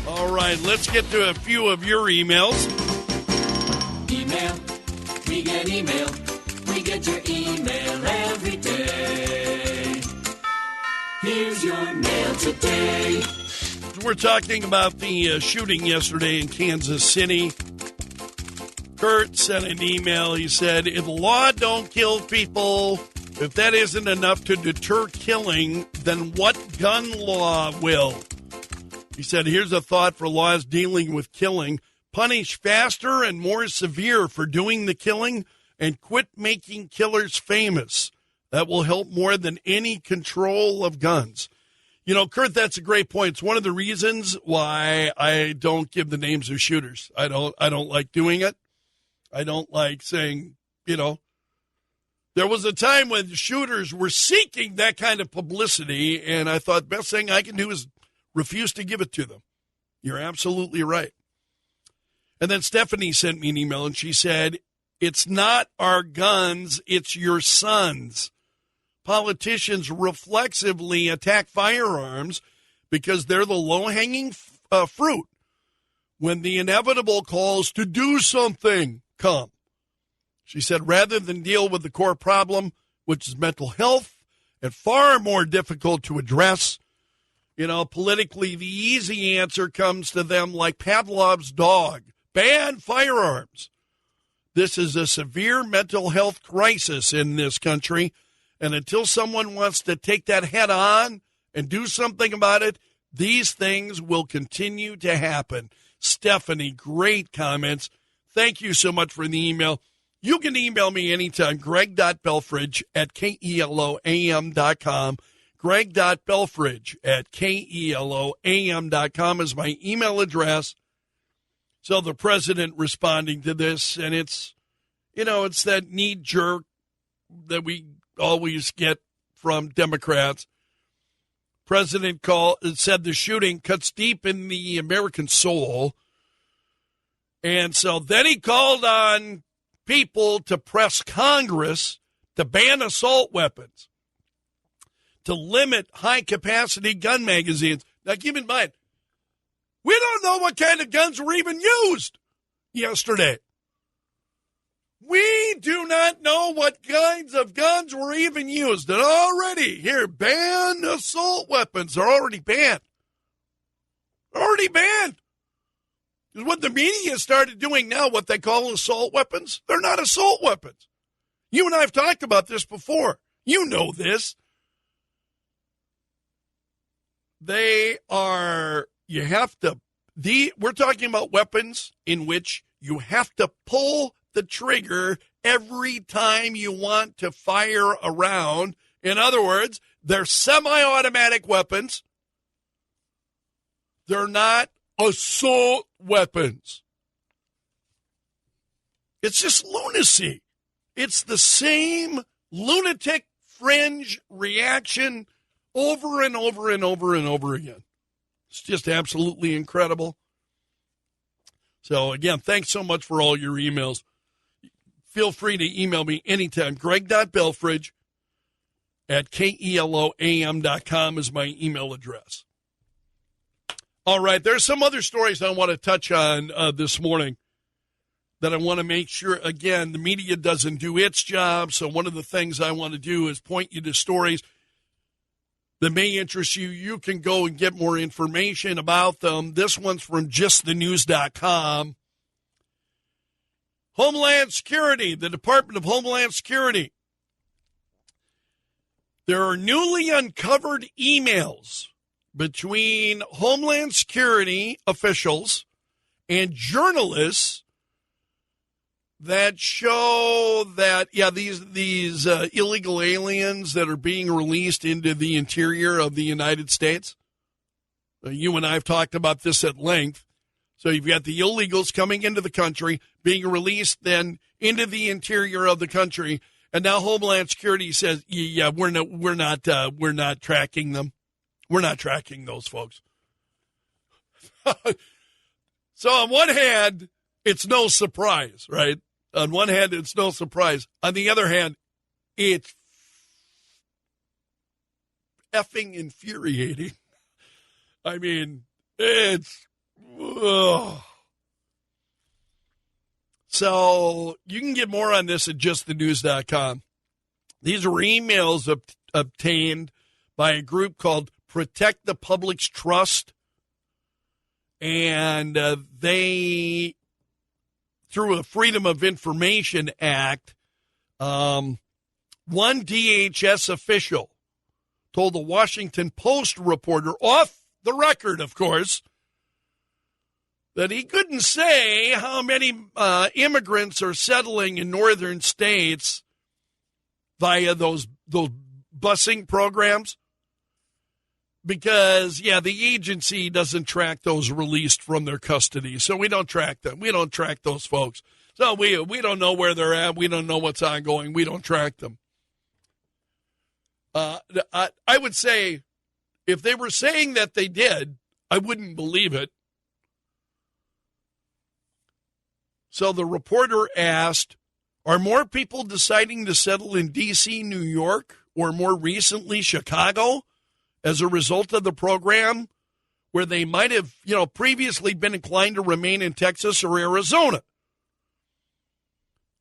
All right, let's get to a few of your emails. Email, we get email. We get your email every day. Here's your mail today. We're talking about the shooting yesterday in Kansas City. Kurt sent an email. He said, if the law don't kill people, if that isn't enough to deter killing, then what gun law will? He said, here's a thought for laws dealing with killing. Punish faster and more severe for doing the killing and quit making killers famous. That will help more than any control of guns. You know, Kurt, that's a great point. It's one of the reasons why I don't give the names of shooters. I don't like doing it. I don't like saying, you know, there was a time when shooters were seeking that kind of publicity, and I thought the best thing I can do is refuse to give it to them. You're absolutely right. And then Stephanie sent me an email, and she said, it's not our guns, it's your sons. Politicians reflexively attack firearms because they're the low-hanging fruit when the inevitable calls to do something come. She said, rather than deal with the core problem, which is mental health, and far more difficult to address, you know, politically, the easy answer comes to them like Pavlov's dog, ban firearms. This is a severe mental health crisis in this country, and until someone wants to take that head on and do something about it, these things will continue to happen. Stephanie, great comments. Thank you so much for the email. You can email me anytime, greg.belfridge@KELOAM.com. greg.belfridge@KELOAM.com is my email address. So the president responding to this, and it's, you know, it's that knee jerk that we always get from Democrats. President said the shooting cuts deep in the American soul. And so then he called on people to press Congress to ban assault weapons, to limit high-capacity gun magazines. Now, keep in mind, we don't know what kind of guns were even used yesterday. We do not know what kinds of guns were even used. And already, here, ban assault weapons. They're already banned. They're already banned. Because what the media started doing now, what they call assault weapons, they're not assault weapons. You and I have talked about this before. You know this. They are, we're talking about weapons in which you have to pull the trigger every time you want to fire a round. In other words, they're semi-automatic weapons. They're not assault weapons. It's just lunacy. It's the same lunatic fringe reaction over and over and over and over again. It's just absolutely incredible. So, again, thanks so much for all your emails. Feel free to email me anytime. greg.belfridge@KELOAM.com is my email address. All right, there's some other stories I want to touch on this morning that I want to make sure, again, the media doesn't do its job. So one of the things I want to do is point you to stories that may interest you. You can go and get more information about them. This one's from justthenews.com. Homeland Security, the Department of Homeland Security. There are newly uncovered emails between Homeland Security officials and journalists that show that, these illegal aliens that are being released into the interior of the United States. You and I have talked about this at length. So you've got the illegals coming into the country, being released then into the interior of the country, and now Homeland Security says, we're not tracking them. We're not tracking those folks. So on one hand, it's no surprise, right? On one hand, it's no surprise. On the other hand, it's effing infuriating. I mean, it's Ugh. So you can get more on this at justthenews.com. These are emails obtained by a group called Protect the Public's Trust. And they, through a Freedom of Information Act, one DHS official told the Washington Post reporter, off the record, of course, that he couldn't say how many immigrants are settling in northern states via those busing programs. Because, the agency doesn't track those released from their custody. So we don't track them. We don't track those folks. So we don't know where they're at. We don't know what's ongoing. We don't track them. I would say if they were saying that they did, I wouldn't believe it. So the reporter asked, are more people deciding to settle in D.C., New York, or more recently Chicago as a result of the program, where they might have, previously been inclined to remain in Texas or Arizona?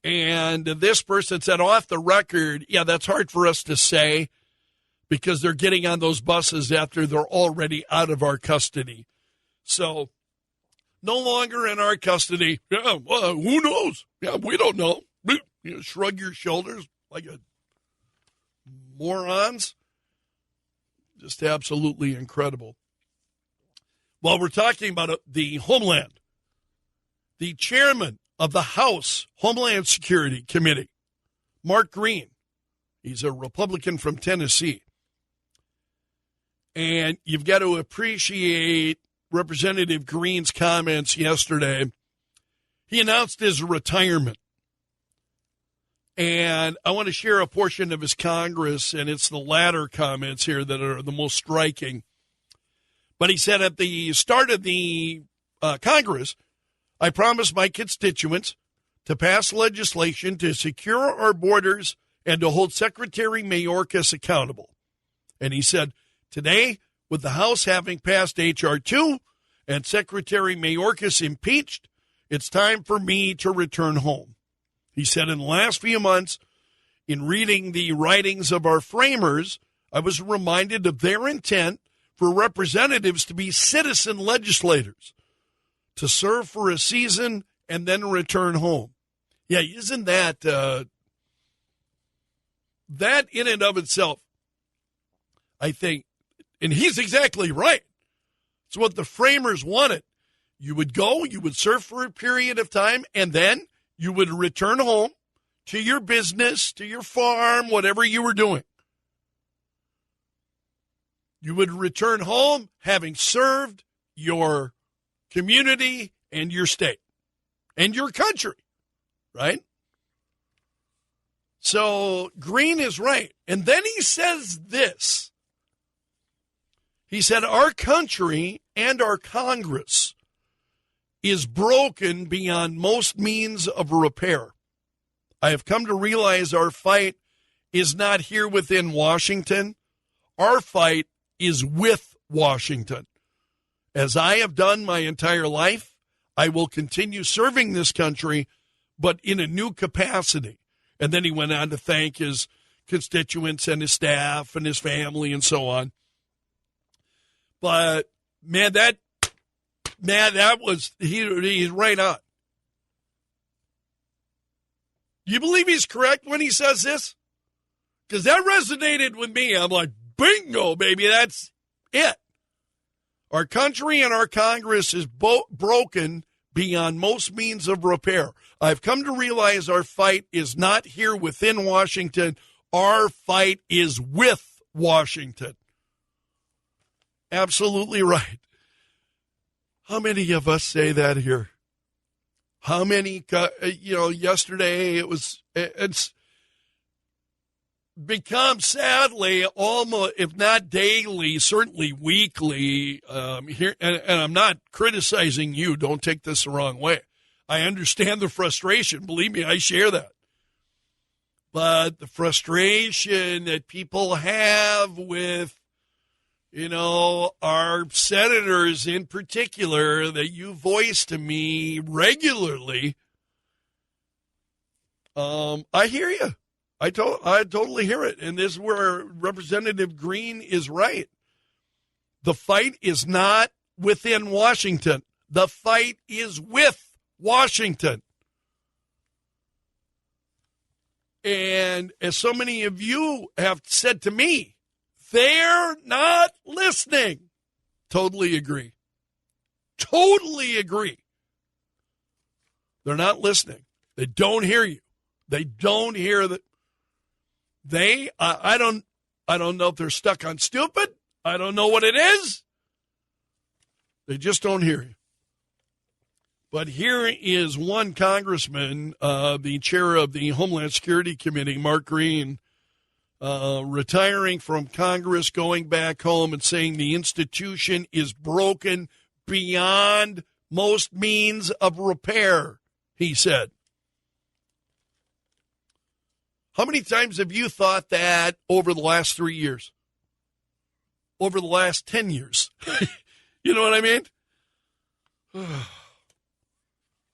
And this person said off the record, that's hard for us to say because they're getting on those buses after they're already out of our custody. So no longer in our custody. Yeah, well, who knows? Yeah, we don't know. You shrug your shoulders like a morons. Just absolutely incredible. While we're talking about the Homeland, the chairman of the House Homeland Security Committee, Mark Green, he's a Republican from Tennessee. And you've got to appreciate Representative Green's comments yesterday. He announced his retirement. And I want to share a portion of his Congress, and it's the latter comments here that are the most striking. But he said at the start of the Congress, I promised my constituents to pass legislation to secure our borders and to hold Secretary Mayorkas accountable. And he said, today, with the House having passed H.R. 2 and Secretary Mayorkas impeached, it's time for me to return home. He said, in the last few months, in reading the writings of our framers, I was reminded of their intent for representatives to be citizen legislators, to serve for a season and then return home. Yeah, isn't that, that in and of itself, I think, and he's exactly right. It's what the framers wanted. You would go, you would serve for a period of time, and then you would return home to your business, to your farm, whatever you were doing. You would return home having served your community and your state and your country, right? So Green is right. And then he says this. He said, our country and our Congress is broken beyond most means of repair. I have come to realize our fight is not here within Washington. Our fight is with Washington. As I have done my entire life, I will continue serving this country, but in a new capacity. And then he went on to thank his constituents and his staff and his family and so on. But, man, that was, he's right on. You believe he's correct when he says this? Because that resonated with me. I'm like, bingo, baby, that's it. Our country and our Congress is broken beyond most means of repair. I've come to realize our fight is not here within Washington. Our fight is with Washington. Absolutely right. How many of us say that here? How many, yesterday it's become sadly almost, if not daily, certainly weekly, here, and I'm not criticizing you. Don't take this the wrong way. I understand the frustration. Believe me, I share that. But the frustration that people have with, our senators in particular that you voice to me regularly, I hear you. I totally hear it. And this is where Representative Green is right. The fight is not within Washington. The fight is with Washington. And as so many of you have said to me, they're not listening. Totally agree. Totally agree. They're not listening. They don't hear you. They don't hear that. I don't know if they're stuck on stupid. I don't know what it is. They just don't hear you. But here is one congressman, the chair of the Homeland Security Committee, Mark Green, retiring from Congress, going back home and saying the institution is broken beyond most means of repair, he said. How many times have you thought that over the last 3 years? Over the last 10 years? You know what I mean?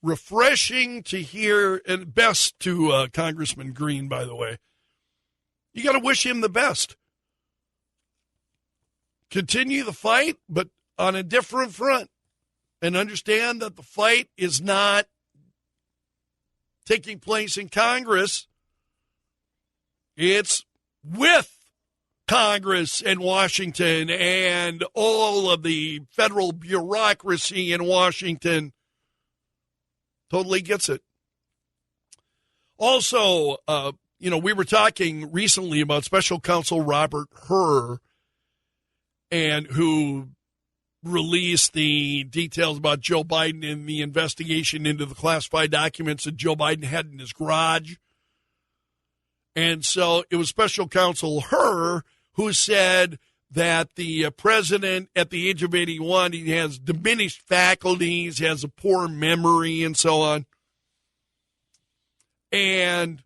Refreshing to hear, and best to Congressman Green, by the way. You got to wish him the best. Continue the fight, but on a different front. And understand that the fight is not taking place in Congress. It's with Congress and Washington and all of the federal bureaucracy in Washington. Totally gets it. Also, we were talking recently about Special Counsel Robert Hur, and who released the details about Joe Biden and the investigation into the classified documents that Joe Biden had in his garage. And so it was Special Counsel Hur who said that the president at the age of 81, he has diminished faculties, has a poor memory, and so on. And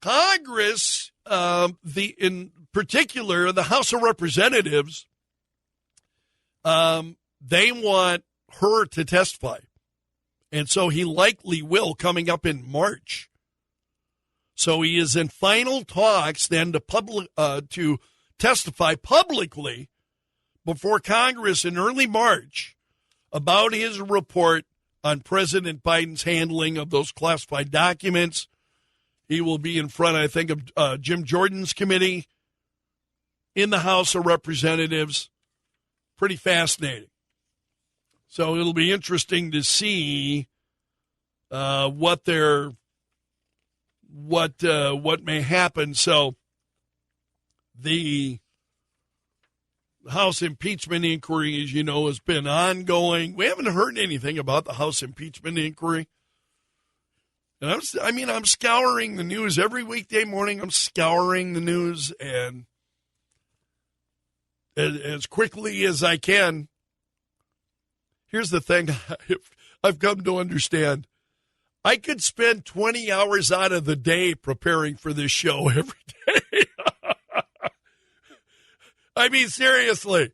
Congress, in particular, the House of Representatives, they want her to testify. And so he likely will, coming up in March. So he is in final talks then to testify publicly before Congress in early March about his report on President Biden's handling of those classified documents. He will be in front, I think, of Jim Jordan's committee in the House of Representatives. Pretty fascinating. So it'll be interesting to see what may happen. So the House impeachment inquiry, as you know, has been ongoing. We haven't heard anything about the House impeachment inquiry. And I'm scouring the news every weekday morning. I'm scouring the news, and as quickly as I can. Here's the thing I've come to understand. I could spend 20 hours out of the day preparing for this show every day. I mean, seriously,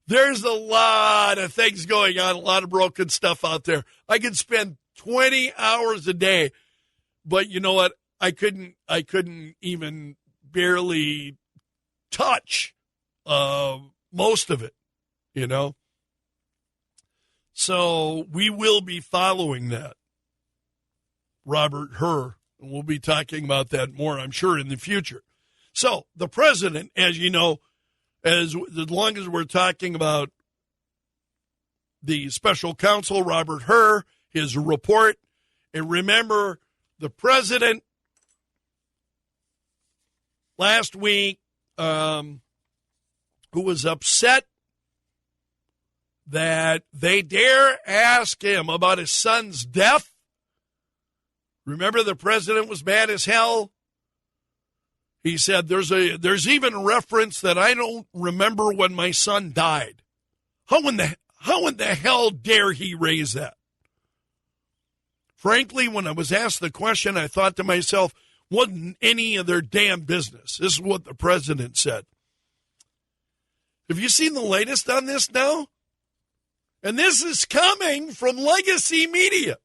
there's a lot of things going on, a lot of broken stuff out there. I could spend 20 hours a day, but you know what? I couldn't even barely touch most of it, you know? So we will be following that. Robert Hur, and we'll be talking about that more, I'm sure, in the future. So the president, as you know, as long as we're talking about the special counsel, Robert Hur, his report, and remember the president last week who was upset that they dare ask him about his son's death. Remember, the president was mad as hell. He said, there's even a reference that I don't remember when my son died. How in the hell dare he raise that? Frankly, when I was asked the question, I thought to myself, wasn't any of their damn business. This is what the president said. Have you seen the latest on this now? And this is coming from legacy media.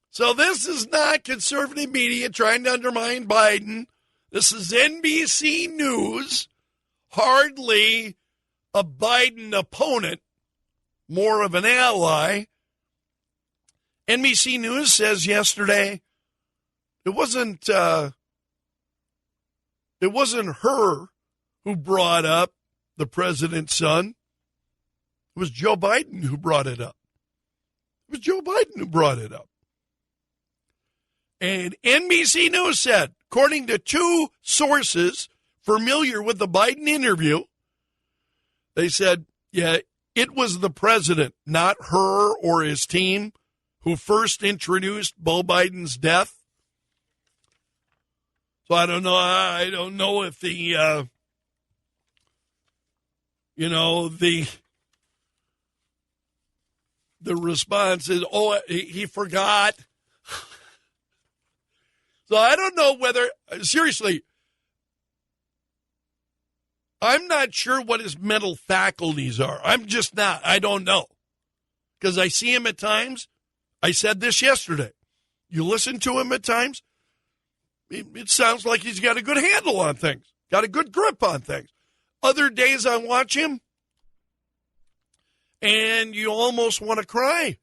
So this is not conservative media trying to undermine Biden. This is NBC News, hardly a Biden opponent, more of an ally. NBC News says yesterday it wasn't her who brought up the president's son. It was Joe Biden who brought it up. And NBC News said, according to two sources familiar with the Biden interview, they said, yeah, it was the president, not her or his team, who first introduced Beau Biden's death. So I don't know if the response is, oh, he forgot. So I don't know whether, seriously, I'm not sure what his mental faculties are. I'm just not. I don't know. Because I see him at times. I said this yesterday. You listen to him at times, it sounds like he's got a good handle on things, got a good grip on things. Other days I watch him, and you almost want to cry.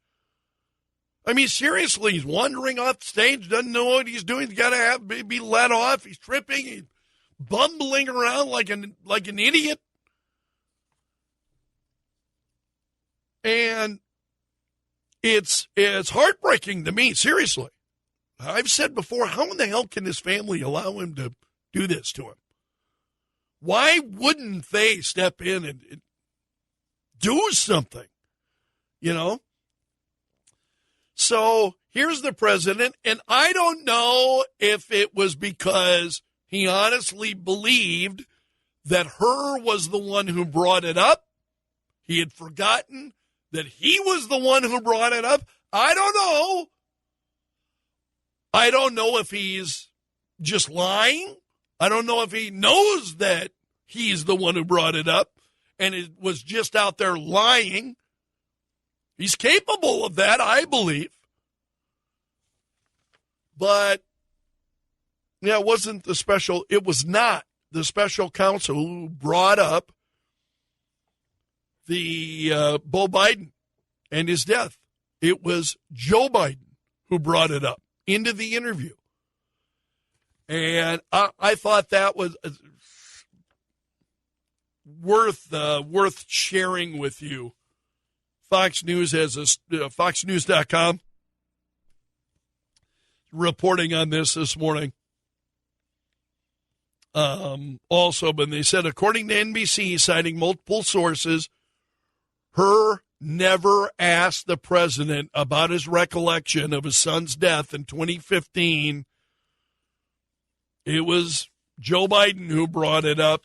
I mean, seriously, he's wandering off stage, doesn't know what he's doing. He's got to be let off. He's tripping. He's bumbling around like an idiot. And it's heartbreaking to me, seriously. I've said before, how in the hell can his family allow him to do this to him? Why wouldn't they step in and do something, you know? So here's the president, and I don't know if it was because he honestly believed that her was the one who brought it up. He had forgotten that he was the one who brought it up. I don't know. I don't know if he's just lying. I don't know if he knows that he's the one who brought it up and it was just out there lying. He's capable of that, I believe. But, yeah, it was not the special counsel who brought up the Beau Biden and his death. It was Joe Biden who brought it up into the interview. And I thought that was worth sharing with you. Fox News has FoxNews.com reporting on this morning. Also, but they said, according to NBC, citing multiple sources, her never asked the president about his recollection of his son's death in 2015. It was Joe Biden who brought it up.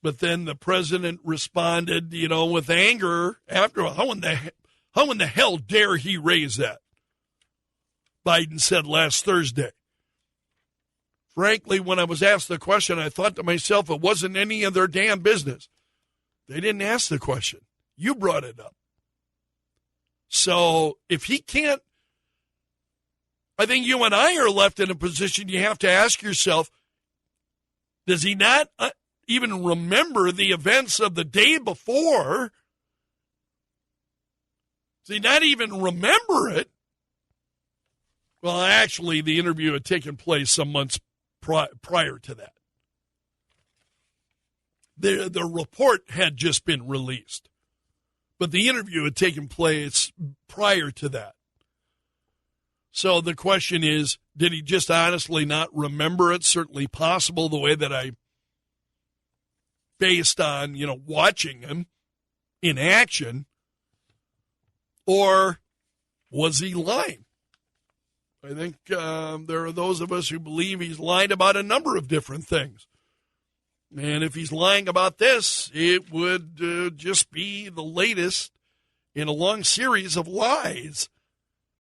But then the president responded, with anger after, how in the hell dare he raise that? Biden said last Thursday. Frankly, when I was asked the question, I thought to myself, it wasn't any of their damn business. They didn't ask the question. You brought it up. So if he can't, I think you and I are left in a position you have to ask yourself, does he not even remember the events of the day before? Does he not even remember it? Well, actually, the interview had taken place some months prior to that. The report had just been released, but the interview had taken place prior to that. So the question is, did he just honestly not remember it? Certainly possible, the way that I, based on, watching him in action, or was he lying? I think there are those of us who believe he's lied about a number of different things. And if he's lying about this, it would just be the latest in a long series of lies